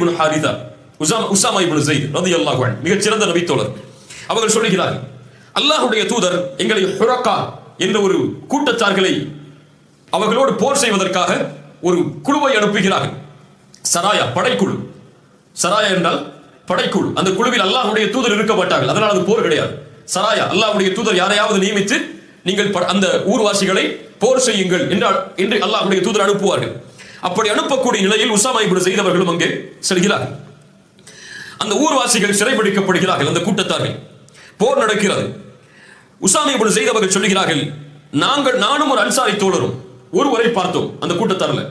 இப்னு ஹாரிதா, உஸாமா இப்னு Zaid ரலியல்லாஹு அன்ஹு மிகச் சிறந்த நபி தோழர். அவர்கள் சொல்கிறார்கள், அல்லாஹ்வுடைய தூதர் எங்களை ஹுரகா என்ற ஒரு கூட்டத்தார்களை அவர்களோடு போர் செய்வதற்காக ஒரு குழுவை அனுப்புகிறார்கள். சராயா, படைக்குழு. சராயா என்றால் படைக்குழு. அந்த குழுவில் அல்லாஹ்வுடைய தூதர் இருக்க மாட்டார்கள், அதனால் அது போர் கிடையாது. சராயா, அல்லாஹ்வுடைய தூதர் யாரையாவது நியமித்து நீங்கள் அந்த ஊர்வாசிகளை போர் செய்யுங்கள் என்று அல்லாஹ்வுடைய தூதர் அனுப்புவார்கள். அப்படி அனுப்பக்கூடிய நிலையில் உஸாமா இப்னு ஸைத் அவர்களும் அங்கே செல்கிறார்கள். அந்த ஊர்வாசிகள் சிறைபிடிக்கப்படுகிறார்கள். அந்த கூட்டத்தார்கள், போர் நடக்கிறது. உஸாமா இப்னு ஸைத் அவர்கள் சொல்கிறார்கள், நானும் ஒரு அன்சாரி தோழரும் ஒருவரை பார்த்தோம் அந்த கூட்டத்தாரில்.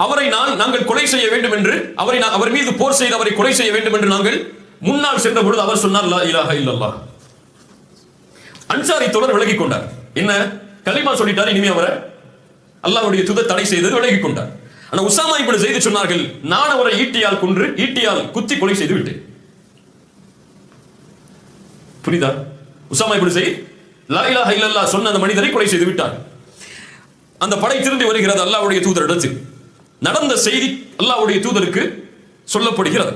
அவரை நாங்கள் கொலை செய்ய வேண்டும் என்று, அவர் மீது போர் செய்து அவரை கொலை செய்ய வேண்டும் என்று நாங்கள் முன்னால் சென்ற பொழுது அவர் சொன்னார், லா இலாஹ இல்லல்லாஹ். அன்சாரி தோழர் விலகிக் கொண்டார். என்ன கலிமா சொல்லிட்டார், இனிமே அவரை அல்லாஹ்வுடைய தூதர் தடை செய்தது விலகிக் கொண்டார். ஆனா உஸாமா இப்னு ஸைத் சொன்னார்கள், நான் அவரை ஈட்டியால் குத்தி கொலை செய்து விட்டேன். புரியுதா? உஸாமா இப்னு ஸைத் லா இலாஹ இல்லல்லாஹ் சொன்ன அந்த மனிதரை கொலை செய்து விட்டார். அந்த படை திரும்பி வருகிறது அல்லாஹ்வுடைய தூதரிடத்தில். நடந்த செய்தி அல்லாஹ்வுடைய தூதருக்கு சொல்லப்படுகிறது.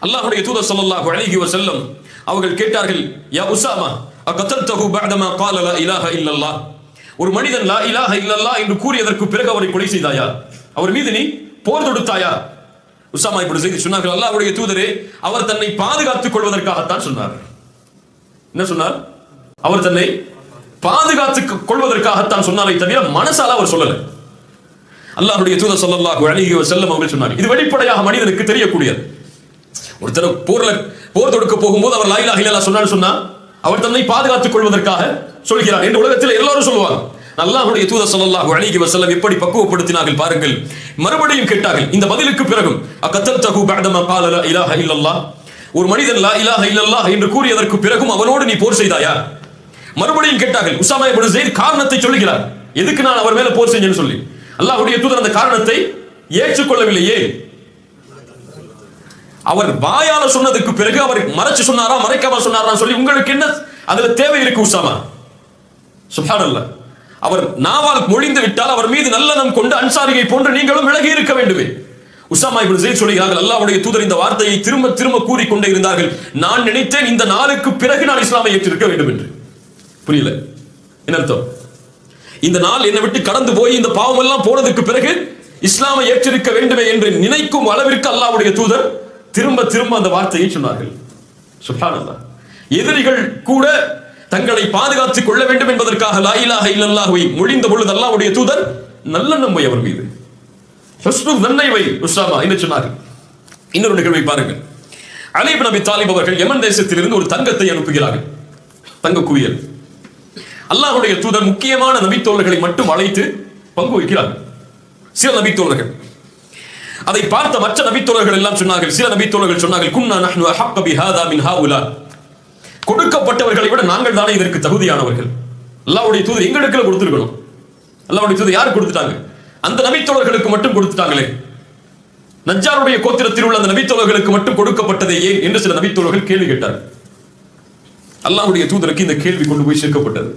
அல்லாஹ்வுடைய தூதர் ஸல்லல்லாஹு அலைஹி வஸல்லம் அவர்கள் கேட்டார்கள், யா உஸாமா அகதல்தஹு பஅதமா قال لا இலாஹ இல்லல்லாஹ். ஒரு மனிதன் லா இலாஹ இல்லல்லாஹ் என்று கூறியதற்கு பிறகு அவரை கொலை செய்தாயா? அவர் மீது நீ போர் தொடுத்தாயா? உஸாமா இப்னு ஸைத் சொன்னார்கள், அல்லாஹ்வுடைய தூதரே, அவர் தன்னை பாதுகாத்துக் கொள்வதற்காகத்தான் சொன்னார். என்ன சொன்னார்? அவர் தன்னை பாதுகாத்துக் கொள்வதற்காகத்தான் சொன்னாரை தவிர மனசால அவர் சொல்லல. அல்லாஹ்வுடைய தூதர் ஸல்லல்லாஹு அலைஹி வஸல்லம் அவர்கள் சொன்னார். இது வெளிப்படையாக மனிதனுக்கு தெரியக்கூடியது. ஒருத்தர் போர் தொடுக்க போகும்போது அவர் லா இலாஹ இல்லல்லாஹ் சொன்னா அவர் தன்னை பாதுகாத்துக் கொள்வதற்காக சொல்கிறார் என்று உலகத்தில் எல்லாரும் சொல்லுவாங்க. அல்லாஹ்வுடைய தூதர் ஸல்லல்லாஹு அலைஹி வஸல்லம் எப்படி பக்குவப்படுத்தினார்கள் பாருங்கள். மறுபடியும் கேட்டார்கள் இந்த பதிலுக்கு பிறகும், அகதல்தஹு பஅதமா قال لا இலாஹ இல்லல்லாஹ். ஒரு மனிதன் லா இலாஹ இல்லல்லாஹ் என்று கூறியதற்கு பிறகும் அவனோடு நீ போர் செய்தாயா? மறுபடியும் கேட்டார்கள். உஸாமா இப்னு ஸைத் காரணத்தை சொல்கிறார், எதுக்கு நான் அவர் மேல போர் செஞ்சேன்னு சொல்லி. அல்லாஹ்வுடைய தூதர் அந்த காரணத்தை ஏற்றுக்கொள்ளவில்லையே. அவர் வாயால சொன்னதுக்கு பிறகு அவர் மறைச்சு சொன்னாரா மறைக்காம சொன்னாரா சொல்லி உங்களுக்கு என்ன அதுல தேவை இருக்கு உஸாமா? சுப்ஹானல்லாஹ். அவர் நாவால் மொழிந்து விட்டால் அவர் மீது நல்லெண்ணம் கொண்டு அன்சாரியை போன்று நீங்களும் விலகி இருக்க வேண்டுமே. உஸாமா இப்னு ஸைத் சொல்கிறார்கள், அல்லாஹ்வுடைய தூதர் இந்த வார்த்தையை திரும்ப திரும்ப கூறிக்கொண்டே இருந்தார்கள். நான் நினைத்தேன் இந்த நாளுக்கு பிறகு நான் இஸ்லாமை ஏற்றிருக்க வேண்டும் என்று. புரியல என்ன அர்த்தம்? இந்த நாள் என்னை விட்டு கடந்து போய் இந்த பாவம் எல்லாம் போனதுக்கு பிறகு இஸ்லாமை ஏற்றிருக்க வேண்டுமே என்று நினைக்கும் அளவிற்கு அல்லாஹ்வுடைய தூதர் திரும்ப திரும்ப அந்த வார்த்தையை சொன்னார்கள். சுப்ஹானல்லாஹ். எதிரிகள் கூட தங்களை பாதுகாத்துக் கொள்ள வேண்டும் என்பதற்காக லா இலாஹ இல்லல்லாஹ்வை மொழிந்த பொழுது அல்லாஹ்வுடைய தூதர் நல்லெண்ணம் வை அவர் மீது, ஹுஸ்னு தன்னை வை உஸாமா என்று சொன்னார்கள். இன்னொரு நிகழ்வை பாருங்கள். அலி இப்னு அபி தாலிப் அவர்கள் யமன் தேசத்திலிருந்து ஒரு தங்கத்தை அனுப்புகிறார்கள், தங்க குவியல். அல்லாஹ்வுடைய தூதர் முக்கியமான நபித்தோழர்களை மட்டும் அழைத்து பங்கு வைக்கிறார்கள். சில நபித்தோழர்கள் அதை பார்த்த மற்ற நபித்தோழர்கள் எல்லாம் சொன்னார்கள், சில நபித்தோழர்கள் சொன்னார்கள், குன்னா நஹ்னு அஹக்க பிஹாதா மின் ஹாஉலா. கொடுக்கப்பட்டவர்களை விட நாங்கள் தானே இதற்கு தகுதியானவர்கள். அல்லாஹ்வுடைய தூதர் எங்களுக்கு கொடுத்திருக்கணும். அல்லாஹ்வுடைய தூதர் யாருக்கு கொடுத்துட்டாங்க? அந்த நபித்தோழர்களுக்கு மட்டும் கொடுத்துட்டாங்களே. நஜ்ஜாருடைய கோத்திரத்தில் உள்ள அந்த நபித்தோழர்களுக்கு மட்டும் கொடுக்கப்பட்டதே ஏன் என்று சில நபித்தோழர்கள் கேள்வி கேட்டார்கள். அல்லாஹ்வுடைய தூதருக்கு இந்த கேள்வி கொண்டு போய் சேர்க்கப்பட்டது.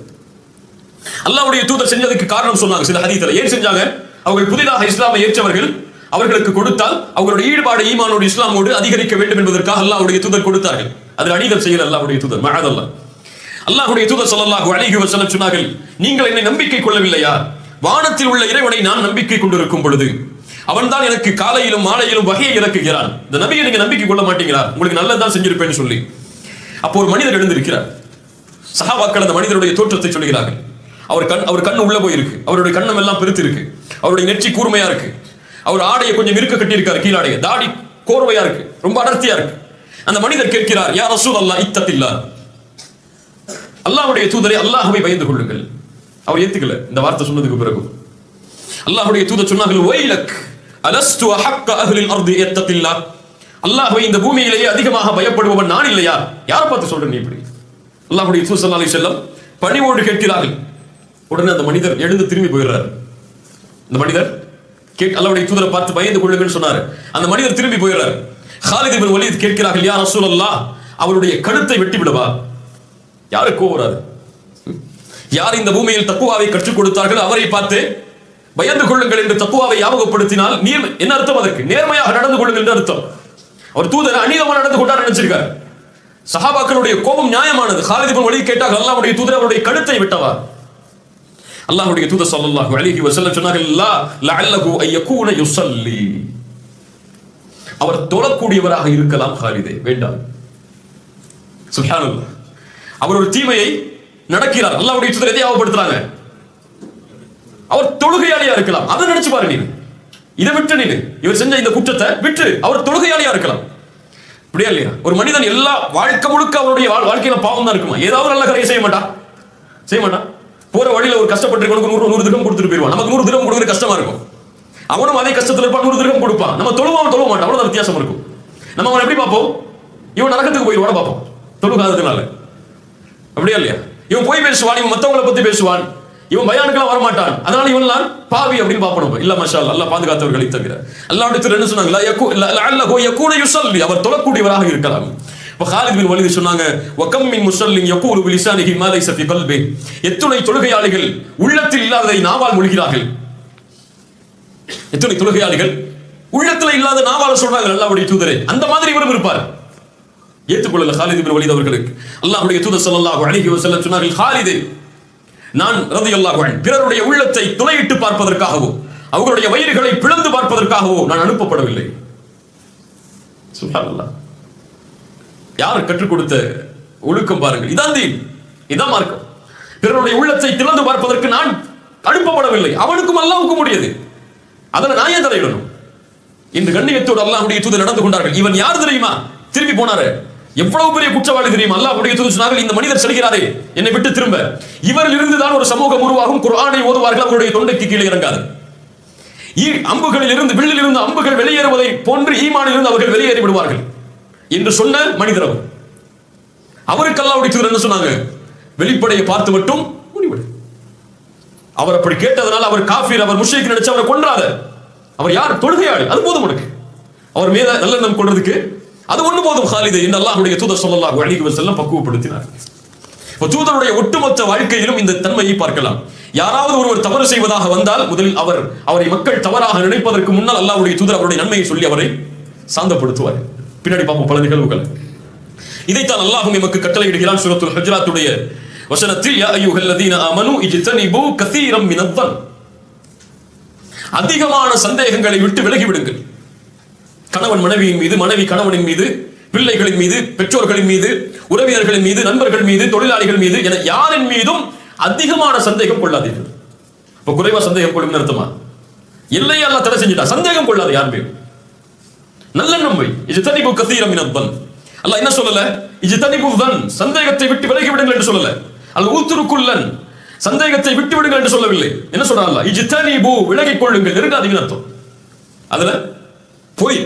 அல்லாஹ்வுடைய தூதர் செஞ்சதுக்கு காரணம் சொன்னாங்க சில ஹதீஸ்ல. ஏன் செஞ்சாங்க? அவர்கள் புதிதாக இஸ்லாமை ஏற்றவர்கள், அவர்களுக்கு கொடுத்தால் அவர்களுடைய ஈடுபாடு ஈமானோடு இஸ்லாமோடு அதிகரிக்க வேண்டும் என்பதற்காக அல்லாஹ்வுடைய தூதர் கொடுத்தார்கள். அதில் அநீதம் செய்யல அல்லாஹ்வுடைய தூதர், மஅதல்லாஹ். அல்லாஹ்வுடைய தூதர் ஸல்லல்லாஹு அலைஹி வஸல்லம் சொன்னார்கள், நீங்கள் என்னை நம்பிக்கை கொள்ளவில்லையா? வானத்தில் உள்ள இறைவனை நான் நம்பிக்கை கொண்டிருக்கும் பொழுது அவன்தான் எனக்கு காலையிலும் மாலையிலும் வகையை இறக்குகிறான். இந்த நபியை நீங்க நம்பிக்கை கொள்ள மாட்டீங்களா? உங்களுக்கு நல்லதான் செஞ்சிருப்பேன்னு சொல்லி. அப்போ ஒரு மனிதர் எழுந்திருக்கிறார். சஹாபாக்கள் அந்த மனிதருடைய தோற்றத்தை சொல்கிறார்கள். அவர் கண்ணு உள்ள போயிருக்கு, அவருடைய கண்ணம் எல்லாம் பெருத்து இருக்கு, அவருடைய நெற்றி கூர்மையா இருக்கு, அவர் ஆடையை கொஞ்சம் இருக்க கட்டி இருக்காரு, கீழாடைய தாடி கோர்வையா இருக்கு, ரொம்ப அடர்த்தியா இருக்கு. அந்த மனிதர் கேட்கிறார், யா ரசூலல்லாஹ் இத்தகில்லாஹ், அல்லாஹ்வுடைய தூதரே அல்லாஹ்வை பயந்து கொள்ளுங்கள். அவர் ஏத்துக்கல இந்த வார்த்தை சொன்னதுக்கு பிறகு. அல்லாஹ்வுடைய தூதர் சொன்னார்கள், வைலக் அலஸ்து அஹக்க அஹ்லில் அர்தி இத்தகில்லாஹ், அல்லாஹ்வை இந்த பூமியிலேயே அதிகமாக பயப்படுபவன் நான் இல்லையா? யாரை பார்த்து சொல்றேன் நீ இப்படி? அல்லாஹ்வுடைய தூதர் ஸல்லல்லாஹு அலைஹி வஸல்லம் பணிவோடு கேட்கிறார்கள். உடனே அந்த மனிதர் எழுந்து திரும்பி போயிடுறார். அந்த மனிதர் அல்லாஹ்வுடைய தூதரை பார்த்து பயந்து கொள்ளுங்கன்னு சொன்னாரு. அந்த மனிதர் திரும்பி போயிடுறார். காலித் இப்னு வலீத் கேட்கிறார்கள், யா ரசூலல்லாஹ், அவருடைய கழுத்தை வெட்டி விடவா? யாருக்கு வராது? யார் இந்த பூமியில் தக்வாவை கற்றுக் கொடுத்தார்கள் அவரை பார்த்து பயந்து கொள்ளுங்கள் என்று தக்வாவை ஞாபகப்படுத்தினால் என்ன அர்த்தம்? அதற்கு நேர்மையாக நடந்து கொள்ளுங்கள் என்று அர்த்தம். அவர் தூதர் அநீதமா நடந்து கொண்டார் நினைச்சிருக்கார். சஹாபாக்களுடைய கோபம் நியாயமானது. காலித் இப்னு வலீத் கேட்டார்கள், அல்லாஹ்வுடைய தூதர் அவருடைய கழுத்தை வெட்டவா? அல்லாஹ்வுடைய தூதர் ஸல்லல்லாஹு அலைஹி வஸல்லம் சொன்னார்கள், லா லஅல்லஹு அய்யகூன யுஸல்லி, அவர் தொழக்கூடியவராக இருக்கலாம் காலிதே, வேண்டாம். சுப்ஹானல்லாஹ். அவர் ஒரு தீமையை நடக்கிறார், அல்லாஹ்வுடைய தூதர் எதை ஞாபகப்படுத்துறாங்க? அவர் தொழுகையாளியா இருக்கலாம், அதை நினைச்சு பாரு நீ. இதை விட்டு நீ இவர் செஞ்ச இந்த குற்றத்தை விட்டு அவர் தொழுகையாளியா இருக்கலாம். அப்படியா இல்லையா? ஒரு மனிதன் எல்லா வாழ்க்கை முழுக்க அவருடைய வாழ்க்கையில பாவம் தான் இருக்குமா? ஏதாவது நல்ல கரையை செய்ய மாட்டான். போற வழியில ஒரு கஷ்டப்பட்டிருக்கவனுக்கு 100 திரகம் கொடுத்துட்டு போயிடுவான். நமக்கு 100 திரகம் கொடுக்குற கஷ்டமா இருக்கும். அவனும் அதே கஷ்டத்துல இருப்பான், 100 திரகம் கொடுப்பான். நம்ம தொழுவ மாட்டான், அவ்வளவுதான் வித்தியாசம் இருக்கும். நம்ம அவன் எப்படி பார்ப்போம்? இவன் நரகத்துக்கு போயிடுவான பார்ப்போம், தொழுகாததுனால. அப்படியா இல்லையா? இவன் போய் பேசுவான், இவன் மத்தவங்களை பத்தி பேசுவான், இவன் பயானுக்கெல்லாம் வரமாட்டான், அதனால இவன்லாம் பாவி அப்படின்னு பார்ப்போம். இல்ல மாஷா அல்லாஹ், அல்லாஹ் பாதுகாத்தவர்களை தவிர. அல்லாஹ்வுடைய தூதர் என்ன சொன்னாங்க? லஅல்லஹு யகூன யுஸல்லி, அவர் தொழக்கூடியவராக இருக்கலாம். இப்ப காலித் பின் வலீத் சொன்னாங்க, வகம் மின் முஸல்லின் யகூலு பிலிசானிஹி மா லைஸ ஃபி கல்பி, எத்துணை தொழுகையாளிகள் உள்ளத்தில் இல்லாததை நாவால் மொழிகிறார்கள். எத்துணை தொழுகையாளிகள் உள்ளத்தில் இல்லாத நாவால் சொல்றாங்க அல்லாஹ்வுடைய தூதரே. அந்த மாதிரி இவரும் இருப்பார். ஏற்றுக்கொள்ளல காலித் பின் வலீத் அவர்களுக்கு. அல்லாஹ்வுடைய தூதர் ஸல்லல்லாஹு அலைஹி வஸல்லம் சொன்னார்கள், காலிதே, நான் ரலியல்லாஹு அன்ஹு பிறருடைய உள்ளத்தை துளையிட்டு பார்ப்பதற்காகவோ அவர்களுடைய வயிறுகளை பிளந்து பார்ப்பதற்காகவோ நான் அனுப்பப்படவில்லை. சுப்ஹானல்லாஹ். யார் கற்றுக் கொடுத்த ஒழுக்கம் பாருங்கள். இதான் தீன், இதான் மார்க்கம். பிறருடைய உள்ளத்தை திறந்து பார்ப்பதற்கு நான் அனுப்பப்படவில்லை. அவனுக்கும் அல்லாஹ்வுக்கும் முடியாது, அதில் நான் ஏன் தலையிடணும்? இன்று கண்ணியத்தோடு அல்லாஹ்வுடைய தூதர் நடந்து கொண்டார்கள். இவன் யார் தெரியுமா? திரும்பி போனாரு. எவ்வளவு பெரிய குற்றவாளி தெரியுமா? அல்லாஹ்வுடைய தூதர் சொன்னார்கள், இந்த மனிதர் செல்கிறாரே என்னை விட்டு திரும்ப, இவரில் இருந்து தான் ஒரு சமூகம் உருவாகும். குர்ஆனை ஓதுவார்கள், அவருடைய தொண்டைக்கு கீழே இறங்காது. அம்புகளில் இருந்து, வில்லில் இருந்து அம்புகள் வெளியேறுவதை போன்று ஈமானில் இருந்து அவர்கள் வெளியேறி விடுவார்கள் என்று சொன்ன மனிதர் அவர். அவருக்கு அல்லாஹ்வுடைய தூதர் என்ன சொன்னாங்க? வெளிப்படையை பார்த்து மட்டும் முடிவிடு. அவர் அப்படி கேட்டதனால் அவர் காஃபிர், அவர் முஷ்ரிக் நினைச்சு அவரை கொன்றாத. அவர் யார்? தொழுகையாளி, அது போதும் உனக்கு. அவர் மீது நல்லெண்ணம் கொள்றதுக்கு அது ஒண்ணு போதும் காலிதே என்று அல்லாஹ்வுடைய தூதர் ஸல்லல்லாஹு அலைஹி வஸல்லம் பக்குவப்படுத்தினார். இப்ப தூதருடைய ஒட்டுமொத்த வாழ்க்கையிலும் இந்த தன்மையை பார்க்கலாம். யாராவது ஒருவர் தவறு செய்வதாக வந்தால் முதலில் அவரை மக்கள் தவறாக நினைப்பதற்கு முன்னால் அல்லாஹ்வுடைய தூதர் அவருடைய நன்மையை சொல்லி அவரை சாந்தப்படுத்துவார். பின்னாடி பார்ப்போம் பல நிகழ்வுகள். இதைத்தான் அல்லாஹ்வும் நமக்கு கட்டளையிடுகிறான் சூரத்துல் ஹுஜராத்துடைய வசனத்தில், யா அய்யுஹல்லதீன ஆமனூ இஜ்தனிபூ கஸீரம் மினத்-தன், அதிகமான சந்தேகங்களை விட்டு விலகி விடுங்கள். கணவன் மனைவியின் மீது, மனைவி கணவனின் மீது, பிள்ளைகளின் மீது, பெற்றோர்களின் மீது, உறவினர்களின் மீது, நண்பர்கள் மீது, தொழிலாளிகள் மீது என யாரின் மீதும் அதிகமான சந்தேகம் கொள்ளாதீர்கள். இப்ப குறைவா சந்தேகம் கொள்ளும் அர்த்தமா? இல்லையா? அல்லாஹ் தடை செஞ்சுட்டா. சந்தேகம் கொள்ளாது யார் மீதும். நல்லெண்ணம் வை. இஜ்தனிபு கஸீரம் மினத்-தன். அல்லாஹ் என்ன சொல்லல? இஜ்தனிபு தன், சந்தேகத்தை விட்டு விலகி விடுங்கள் என்று சொல்லல. அல் ஊத்ருக்குல்லன், சந்தேகத்தை விட்டு விடுங்கள் என்று சொல்லவில்லை. என்ன சொல்றான் அல்லாஹ்? இஜ்தனிபு, விலகிக் கொள்ளுங்கள், நெருங்காதீங்கன்னு அர்த்தம். அதுல போய்